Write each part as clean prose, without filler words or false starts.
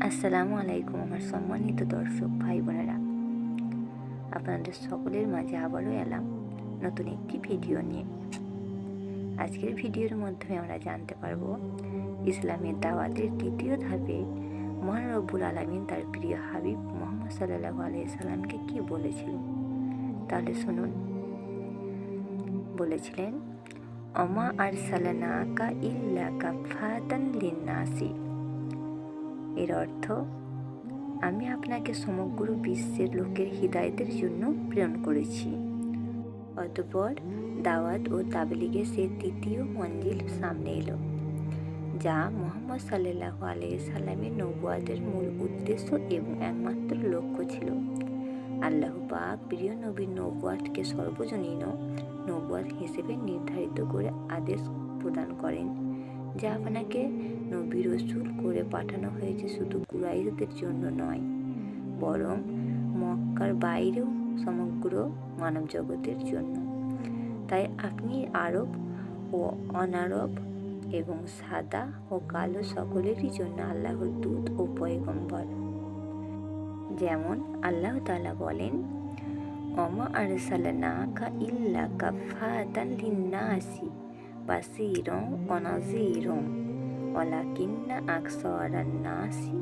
আসসালামু আলাইকুম আমার সম্মানিত দর্শক ভাই বোনেরা, আপনাদের সকলের মাঝে আবারও এলাম নতুন একটি ভিডিও নিয়ে। আজকের ভিডিওর মাধ্যমে আমরা জানতে পারবো ইসলামের দাওয়াতের তৃতীয় ধাপে মহান রব্বুল আলামিন তার প্রিয় হাবিব মুহাম্মদ সাল্লাল্লাহু আলাইহি সাল্লামকে কি বলেছিলেন। তাহলে শুনুন। বলেছিলেন, অমা আরসালনাকা ইল্লা কাফাতান লিন্নাসি। এর অর্থ, আমি আপনাকে সমগ্র বিশ্বের লোকের হিদায়াতের জন্য প্রেরণ করেছি। অতঃপর দাওয়াত ও তাবলীগের সে তৃতীয় মঞ্জিল সামনে এলো, যা মুহাম্মদ সাল্লাল্লাহু আলাইহি সাল্লামের নবুয়তের মূল উদ্দেশ্য এবং একমাত্র লক্ষ্য ছিল। আল্লাহ পাক প্রিয় নবীর নবুয়তকে সর্বজনীন নবুয়ত হিসেবে নির্ধারিত করে আদেশ প্রদান করেন, যা আপনাকে নবী রাসূল করে পাঠানো হয়েছে শুধু কুরাইশদের জন্য নয়, বরং মক্কার বাইরেও সমগ্র মানব জগতের জন্য। তাই আপনি আরব ও অনারব এবং সাদা ও কালো সকলেরই জন্য আল্লাহর দূত ও পয়গম্বর। যেমন আল্লাহ তাআলা বলেন, ওমা আরসালনাকা ইল্লা কাফাতান লিন্নাসি বাসীরান ওয়া নাযীরান ওয়ালাকিন্না আকসারান নাসি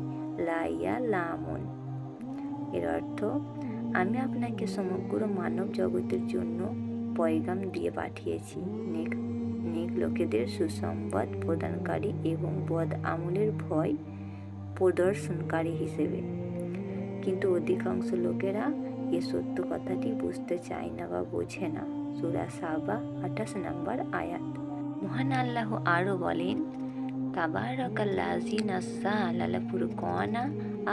লা ইয়ালামুন। এর অর্থ, আমি আপনাকে সমগ্র মানব জগতের জন্য পয়গাম দিয়ে পাঠিয়েছি, নেক লোকেদের সুসংবাদ প্রদানকারী এবং বদ আমলের ভয় প্রদর্শনকারী হিসেবে। কিন্তু অধিকাংশ লোকেরা এ সত্য কথাটি বুঝতে চায় না বা বোঝে না। সূরা সাবা 28 নম্বর আয়াত। মহান আল্লাহ আরও বলেন, তাবারাকাল্লাযী নাযালা ফুরকানা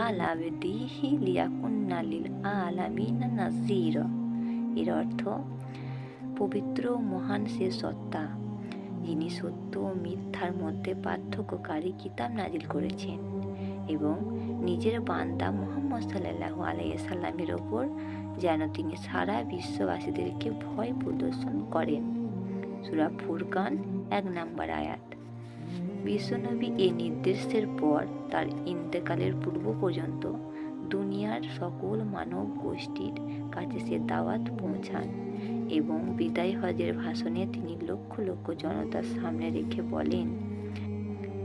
আলা আবদিহি লিয়াকুন্না লিল আলামিনা নাযীরা। এর অর্থ, পবিত্র মহান সে সত্তা, যিনি সত্য ও মিথ্যার মধ্যে পার্থক্যকারী কিতাব নাজিল করেছেন এবং নিজের বান্দা মুহাম্মদ সাল্লাল্লাহু আলাইহি সাল্লামের ওপর যেন তিনি সারা বিশ্ববাসীদেরকে ভয় প্রদর্শন করেন। সূরা ফুরকান 1 নম্বর আয়াত। বিশ্বনবী এই নির্দেশের পর তার ইন্তেকালের পূর্ব পর্যন্ত দুনিয়ার সকল মানব গোষ্ঠীর কাছে সে দাওয়াত পৌঁছান এবং বিদায় হজের ভাষণে তিনি লক্ষ লক্ষ জনতার সামনে রেখে বলেন,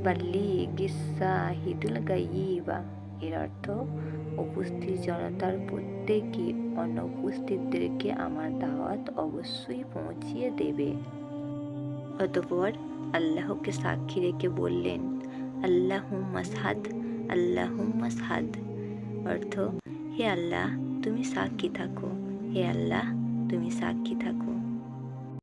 বাল্লিগিস শাহিদুল গায়িবা। এর অর্থ, উপস্থিত জনতার প্রত্যেকে অনুপস্থিতদেরকে আমার দাওয়াত অবশ্যই পৌঁছিয়ে দেবে। অতঃপর আল্লাহকে সাক্ষী রেখে বললেন, আল্লাহুম্মা শাহাদ, আল্লাহুম্মা শাহাদ। অর্থ, হে আল্লাহ তুমি সাক্ষী থাকো, হে আল্লাহ তুমি সাক্ষী থাকো।